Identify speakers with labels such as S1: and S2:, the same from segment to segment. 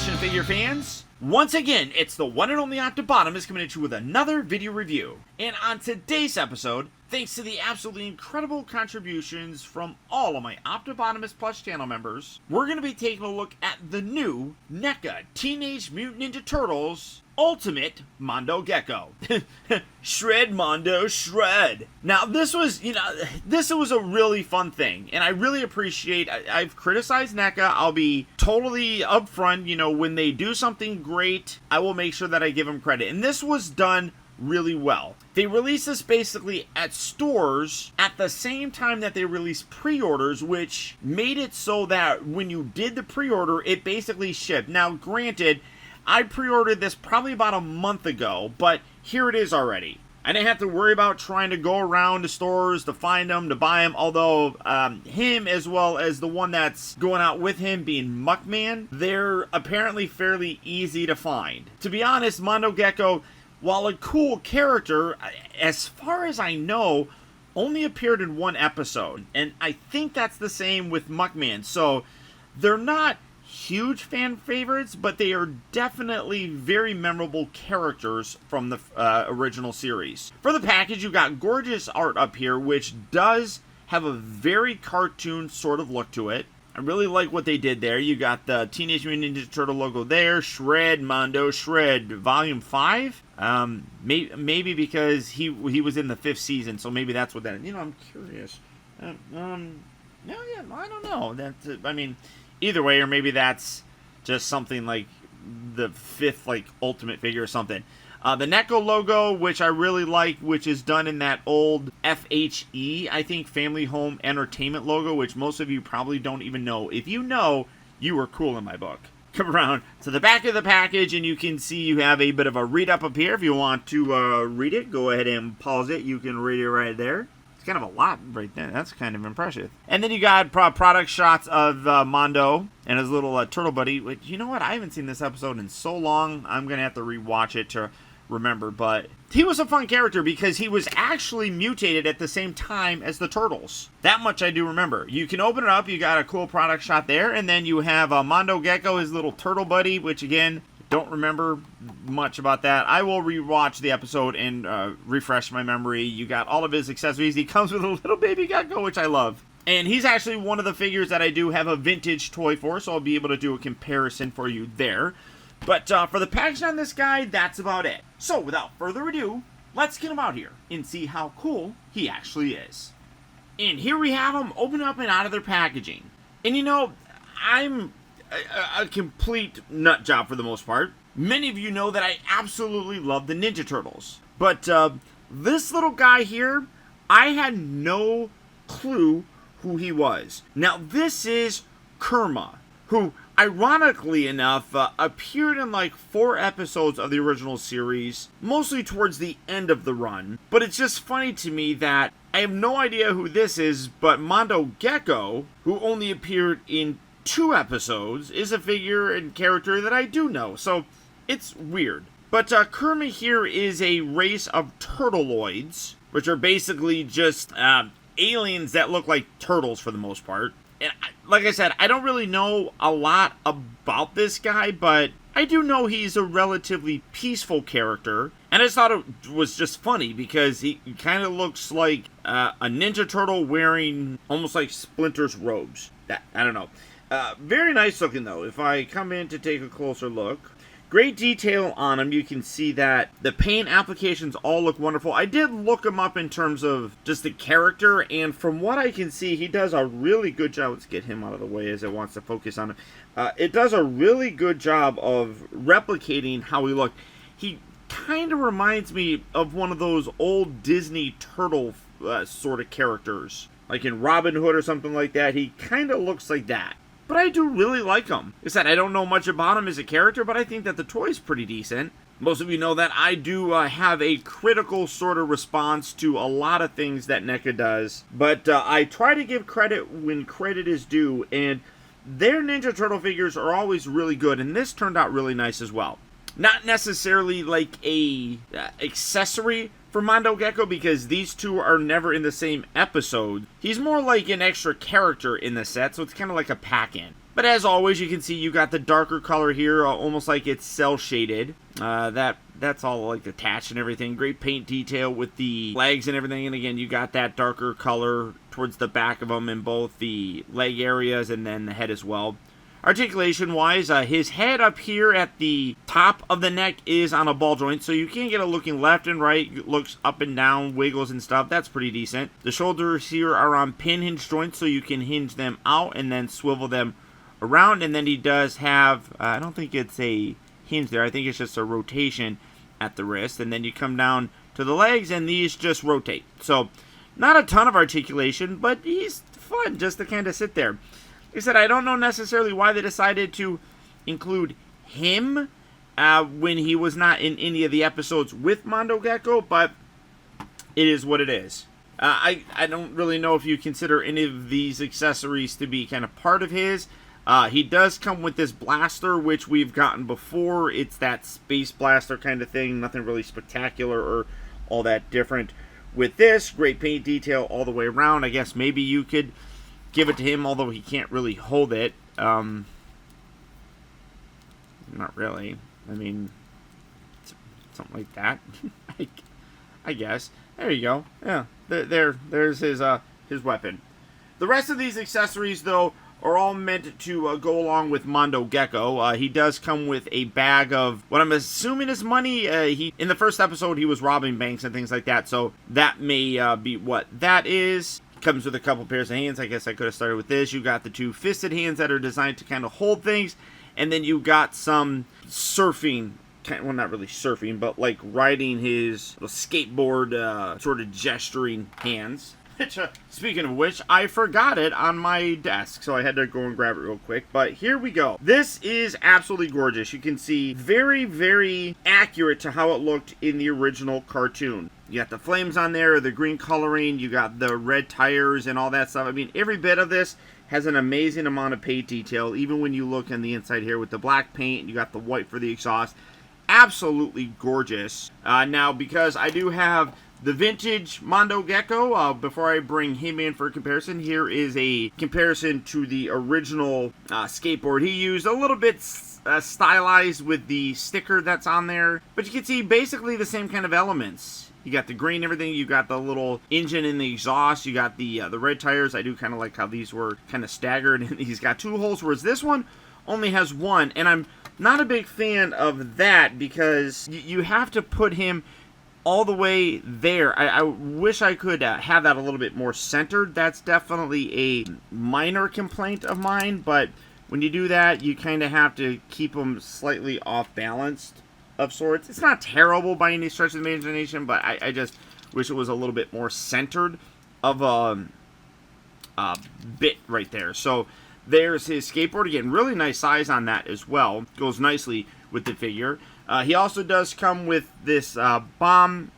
S1: action figure fans! Once again, it's the one and only Optibotimus coming at you with another video review. And on today's episode, thanks to the absolutely incredible contributions from all of my Optibotimus Plus channel members, we're going to be taking a look at the new NECA Teenage Mutant Ninja Turtles Ultimate Mondo Gecko. Shred, Mondo, shred. Now, this was a really fun thing, and I really appreciate, I've criticized NECA. I'll be totally upfront, when they do something great, I will make sure that I give them credit. And this was done really well. They released this basically at stores at the same time that they released pre-orders, which made it so that when you did the pre-order, it basically shipped. Now, granted, I pre-ordered this probably about a month ago, but here it is already. I didn't have to worry about trying to go around to stores to find them, to buy them, although him as well as the one that's going out with him being Muckman, they're apparently fairly easy to find. To be honest, Mondo Gecko, while a cool character, as far as I know, only appeared in one episode, and I think that's the same with Muckman, so they're not huge fan favorites, but they are definitely very memorable characters from the original series. For the package, you got gorgeous art up here, which does have a very cartoon sort of look to it. I really like what they did there. You got the Teenage Mutant Ninja Turtle logo there. Shred, Mondo, Shred. Volume 5? Maybe because he was in the 5th season, so maybe that's what that is. I'm curious. I don't know. Either way, or maybe that's just something like the 5th, Ultimate figure or something. The NECA logo, which I really like, which is done in that old FHE, I think, Family Home Entertainment logo, which most of you probably don't even know. If you know, you are cool in my book. Come around to the back of the package, and you can see you have a bit of a read-up up here. If you want to read it, go ahead and pause it. You can read it right there. It's kind of a lot right there. That's kind of impressive. And then you got product shots of Mondo and his little turtle buddy. Which, you know what? I haven't seen this episode in so long. I'm going to have to rewatch it to remember. But he was a fun character because he was actually mutated at the same time as the turtles. That much I do remember. You can open it up. You got a cool product shot there. And then you have Mondo Gecko, his little turtle buddy, which again, don't remember much about that. I will rewatch the episode and refresh my memory. You got all of his accessories. He comes with a little baby gecko, which I love. And he's actually one of the figures that I do have a vintage toy for, so I'll be able to do a comparison for you there. But for the packaging on this guy, that's about it. So without further ado, let's get him out here and see how cool he actually is. And here we have him open up and out of their packaging. And I'm a complete nut job for the most part. Many of you know that I absolutely love the Ninja Turtles. But this little guy here, I had no clue who he was. Now, this is Kerma, who, ironically enough, appeared in 4 episodes of the original series, mostly towards the end of the run. But it's just funny to me that I have no idea who this is, but Mondo Gecko, who only appeared in 2 episodes, is a figure and character that I do know, so it's weird. But Kerma here is a race of turtleoids, which are basically just aliens that look like turtles for the most part. And like I said, I don't really know a lot about this guy, but I do know he's a relatively peaceful character. And I just thought it was just funny because he kind of looks like a Ninja Turtle wearing almost like Splinter's robes. I don't know. Very nice looking though. If I come in to take a closer look, great detail on him. You can see that the paint applications all look wonderful. I did look him up in terms of just the character, and from what I can see, he does a really good job. Let's get him out of the way as it wants to focus on him. It does a really good job of replicating how he looked. He kind of reminds me of one of those old Disney turtle sort of characters, like in Robin Hood or something like that. He kind of looks like that. But I do really like him. Like I said, I don't know much about him as a character, but I think that the toy's pretty decent. Most of you know that I do have a critical sort of response to a lot of things that NECA does. But I try to give credit when credit is due, and their Ninja Turtle figures are always really good, and this turned out really nice as well. Not necessarily like a accessory for Mondo Gecko, because these two are never in the same episode. He's more like an extra character in the set, so it's kind of like a pack-in. But as always, you can see you got the darker color here, almost like it's cell shaded. That's all like attached and everything. Great paint detail with the legs and everything. And again, you got that darker color towards the back of them in both the leg areas and then the head as well. Articulation wise, his head up here at the top of the neck is on a ball joint, so you can get it looking left and right, looks up and down, wiggles and stuff. That's pretty decent. The shoulders here are on pin hinge joints, so you can hinge them out and then swivel them around. And then he does have, I don't think it's a hinge there, I think it's just a rotation at the wrist. And then you come down to the legs and these just rotate. So not a ton of articulation, but he's fun just to kind of sit there. Like I said, I don't know necessarily why they decided to include him when he was not in any of the episodes with Mondo Gecko, but it is what it is. I don't really know if you consider any of these accessories to be kind of part of his. He does come with this blaster, which we've gotten before. It's that space blaster kind of thing. Nothing really spectacular or all that different with this. Great paint detail all the way around. I guess maybe you could give it to him, although he can't really hold it. Not really. I mean, something like that. I guess. There you go. Yeah, there's his weapon. The rest of these accessories, though, are all meant to go along with Mondo Gecko. He does come with a bag of what I'm assuming is money. In the first episode, he was robbing banks and things like that, so that may be what that is. Comes with a couple pairs of hands. I guess I could have started with this. You got the two fisted hands that are designed to kind of hold things. And then you got some surfing, well, not really surfing, but like riding his skateboard sort of gesturing hands. Which, speaking of which, I forgot it on my desk, so I had to go and grab it real quick. But here we go. This is absolutely gorgeous. You can see very, very accurate to how it looked in the original cartoon. You got the flames on there, the green coloring, you got the red tires and all that stuff. I mean, every bit of this has an amazing amount of paint detail. Even when you look on the inside here with the black paint, you got the white for the exhaust. Absolutely gorgeous. Now, because I do have the vintage Mondo Gecko, before I bring him in for a comparison, here is a comparison to the original skateboard he used. A little bit stylized with the sticker that's on there, but you can see basically the same kind of elements. You got the green and everything, you got the little engine in the exhaust, you got the red tires. I do kind of like how these were kind of staggered, and he's got two holes, whereas this one only has one, and I'm not a big fan of that because you have to put him all the way there. I wish I could have that a little bit more centered. That's definitely a minor complaint of mine, but when you do that, you kind of have to keep them slightly off balanced of sorts. It's not terrible by any stretch of the imagination, but I just wish it was a little bit more centered of a bit right there. So there's his skateboard. Again, really nice size on that as well. Goes nicely with the figure. He also does come with this bomb.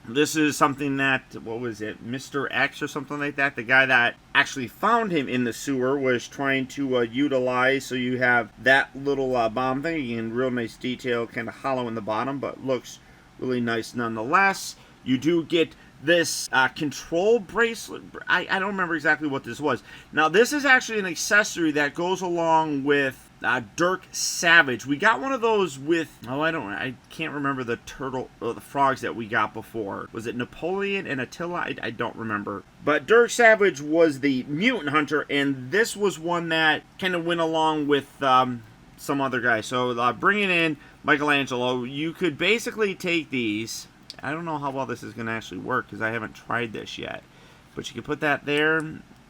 S1: This is something that, what was it, Mr. X or something like that? The guy that actually found him in the sewer was trying to utilize. So you have that little bomb thing. Again, real nice detail, kind of hollow in the bottom, but looks really nice nonetheless. You do get this control bracelet. I don't remember exactly what this was. Now, this is actually an accessory that goes along with Dirk Savage. We got one of those with, I can't remember the turtle, or the frogs that we got before. Was it Napoleon and Attila? I don't remember. But Dirk Savage was the mutant hunter, and this was one that kind of went along with some other guy. So bringing in Michelangelo, you could basically take these. I don't know how well this is going to actually work because I haven't tried this yet. But you can put that there.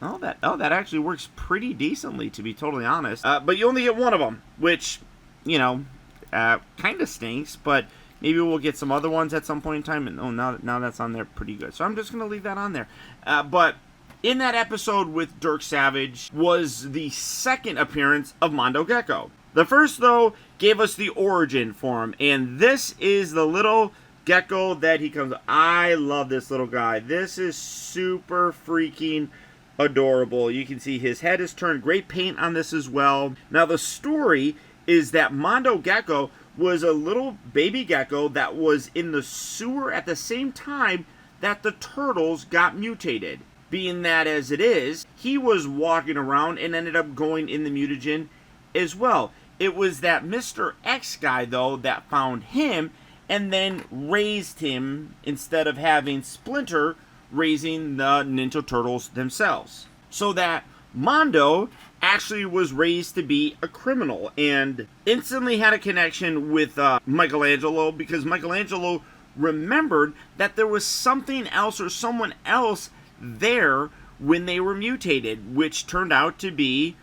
S1: Oh, that actually works pretty decently, to be totally honest. But you only get one of them, which, you know, kind of stinks. But maybe we'll get some other ones at some point in time. And oh, now that's on there pretty good. So I'm just going to leave that on there. But in that episode with Dirk Savage was the second appearance of Mondo Gecko. The first, though, gave us the origin for him. And this is the little gecko that he comes. I love this little guy. This is super freaking adorable. You can see his head is turned. Great paint on this as well. Now the story is that Mondo Gecko was a little baby gecko that was in the sewer at the same time that the turtles got mutated. being that as it is, he was walking around and ended up going in the mutagen as well. It was that Mr. X guy, though, that found him and then raised him instead of having Splinter raising the Ninja Turtles themselves. So that Mondo actually was raised to be a criminal and instantly had a connection with Michelangelo, because Michelangelo remembered that there was something else or someone else there when they were mutated, which turned out to be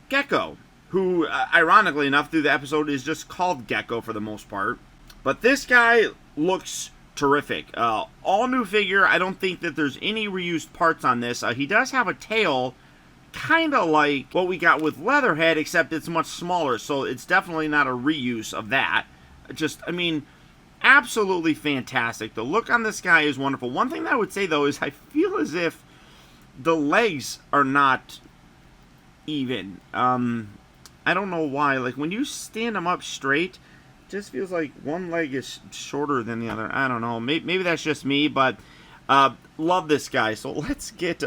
S1: Gecko, who, ironically enough, through the episode is just called Gecko for the most part. But this guy looks terrific. All new figure. I don't think that there's any reused parts on this. He does have a tail kind of like what we got with Leatherhead, except it's much smaller, so it's definitely not a reuse of that. Just, I mean, absolutely fantastic. The look on this guy is wonderful. One thing that I would say, though, is I feel as if the legs are not even. I don't know why. Like, when you stand them up straight, it just feels like one leg is shorter than the other. I don't know. Maybe that's just me, but love this guy. So let's get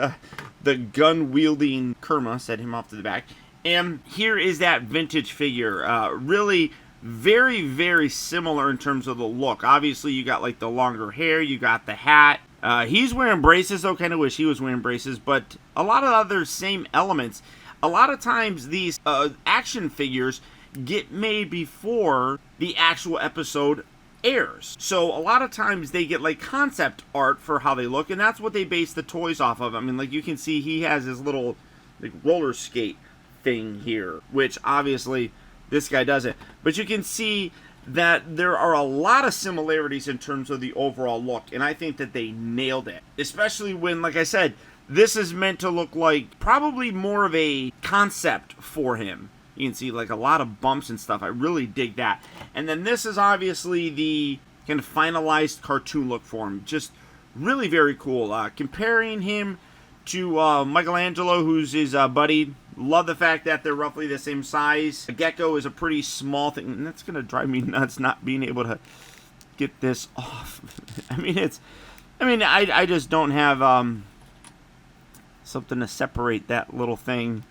S1: the gun-wielding Kerma, set him off to the back. And here is that vintage figure. Really very, very similar in terms of the look. Obviously, you got like the longer hair, you got the hat. He's wearing braces, though. Kind of wish he was wearing braces, but a lot of other same elements. A lot of times these action figures get made before the actual episode airs. So a lot of times they get like concept art for how they look, and that's what they base the toys off of. I mean, like you can see he has his little like roller skate thing here, which obviously this guy doesn't. But you can see that there are a lot of similarities in terms of the overall look, and I think that they nailed it. Especially when, like I said, this is meant to look like probably more of a concept for him. You can see like a lot of bumps and stuff. I really dig that. And then this is obviously the kind of finalized cartoon look for him. Just really very cool. Comparing him to Michelangelo, who's his buddy. Love the fact that they're roughly the same size. Gecko is a pretty small thing, and that's going to drive me nuts not being able to get this off. I just don't have something to separate that little thing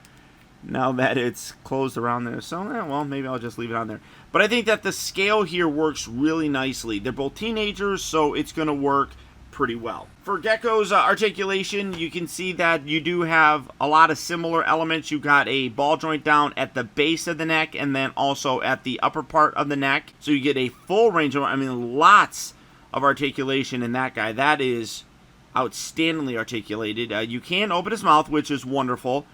S1: now that it's closed around there. So, well, maybe I'll just leave it on there. But I think that the scale here works really nicely. They're both teenagers, so it's going to work pretty well. For Gecko's articulation, you can see that you do have a lot of similar elements. You got a ball joint down at the base of the neck and then also at the upper part of the neck. So you get a full range of, lots of articulation in that guy. That is outstandingly articulated. You can open his mouth, which is wonderful.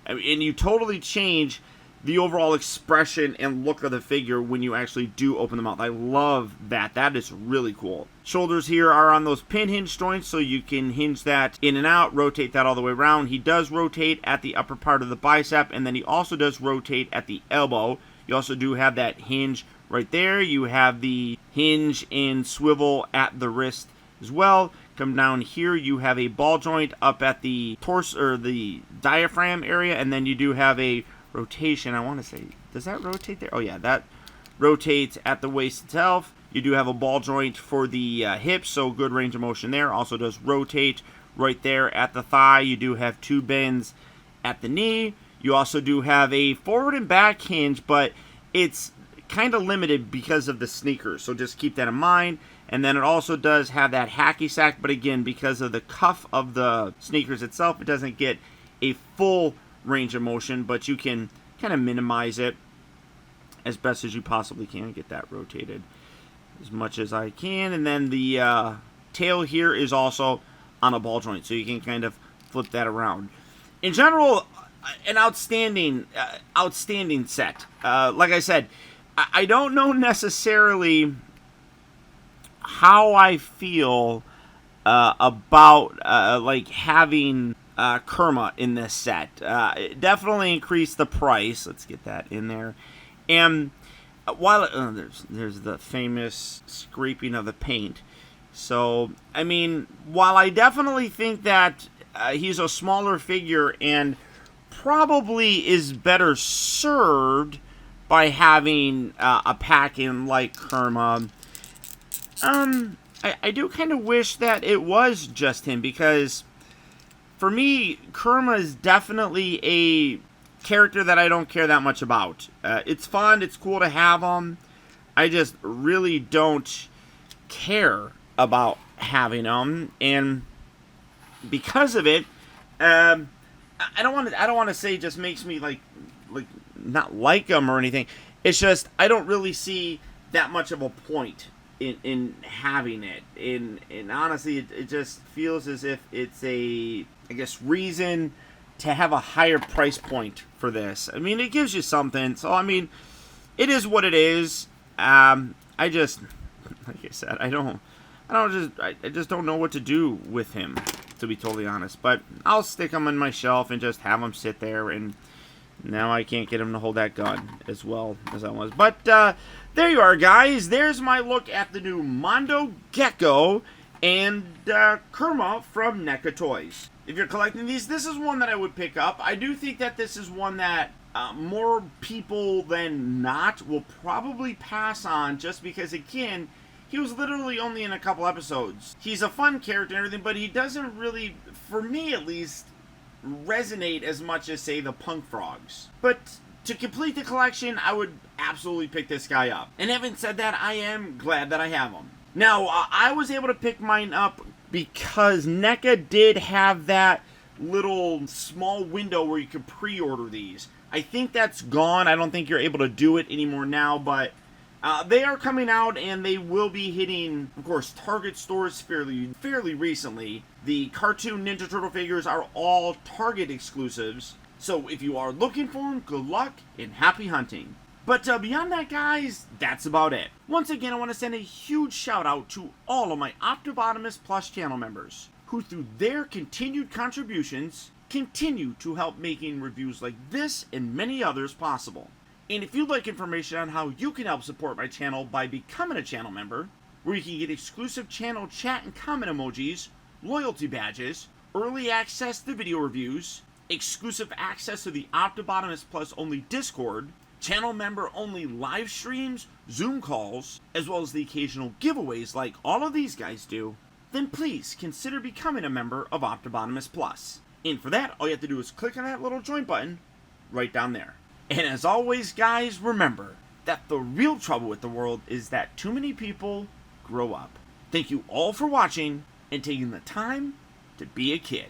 S1: And you totally change the overall expression and look of the figure when you actually do open the mouth. I love that. That is really cool. Shoulders here are on those pin hinge joints, so you can hinge that in and out, rotate that all the way around. He does rotate at the upper part of the bicep, and then he also does rotate at the elbow. You also do have that hinge right there. You have the hinge and swivel at the wrist as well. Come down here, you have a ball joint up at the torso or the diaphragm area, and then you do have a rotation. I want to say, does that rotate there? Oh yeah, that rotates at the waist itself. You do have a ball joint for the hips, so good range of motion there. Also does rotate right there at the thigh. You do have two bends at the knee. You also do have a forward and back hinge, but it's kind of limited because of the sneakers, so just keep that in mind. And then it also does have that hacky sack, but again, because of the cuff of the sneakers itself, it doesn't get a full range of motion, but you can kind of minimize it as best as you possibly can. Get that rotated as much as I can. And then the tail here is also on a ball joint, so you can kind of flip that around. In general, an outstanding set. Like I said, I don't know necessarily how I feel about like having Kerma in this set. It definitely increased the price. Let's get that in there. And while there's the famous scraping of the paint. So while I definitely think that he's a smaller figure and probably is better served by having a pack-in like Kerma, I do kind of wish that it was just him, because for me, Kerma is definitely a character that I don't care that much about. It's fun, it's cool to have him. I just really don't care about having him, and because of it, I don't want to say it just makes me like not like him or anything. It's just I don't really see that much of a point in having it. And honestly, it just feels as if it's a, I guess, reason to have a higher price point for this. I mean, it gives you something. So I mean, it is what it is. I just, like I said, I just don't know what to do with him, to be totally honest. But I'll stick him on my shelf and just have him sit there. And now I can't get him to hold that gun as well as I was. But there you are, guys. There's my look at the new Mondo Gecko and Kerma from NECA Toys. If you're collecting these, this is one that I would pick up. I do think that this is one that more people than not will probably pass on, just because, again, he was literally only in a couple episodes. He's a fun character and everything, but he doesn't really, for me at least, resonate as much as, say, the Punk Frogs. But to complete the collection, I would absolutely pick this guy up. And having said that, I am glad that I have him. Now, I was able to pick mine up because NECA did have that little small window where you could pre-order these. I think that's gone. I don't think you're able to do it anymore now, but they are coming out, and they will be hitting, of course, Target stores fairly recently. The cartoon Ninja Turtle figures are all Target exclusives, so if you are looking for them, good luck and happy hunting. But beyond that, guys, that's about it. Once again, I want to send a huge shout out to all of my Optibotimus Plus channel members, who through their continued contributions continue to help making reviews like this and many others possible. And if you'd like information on how you can help support my channel by becoming a channel member, where you can get exclusive channel chat and comment emojis, loyalty badges, early access to video reviews, exclusive access to the Optibotimus Plus only Discord, channel member only live streams, Zoom calls, as well as the occasional giveaways like all of these guys do, then please consider becoming a member of Optibotimus Plus. And for that, all you have to do is click on that little join button right down there. And as always, guys, remember that the real trouble with the world is that too many people grow up. Thank you all for watching and taking the time to be a kid.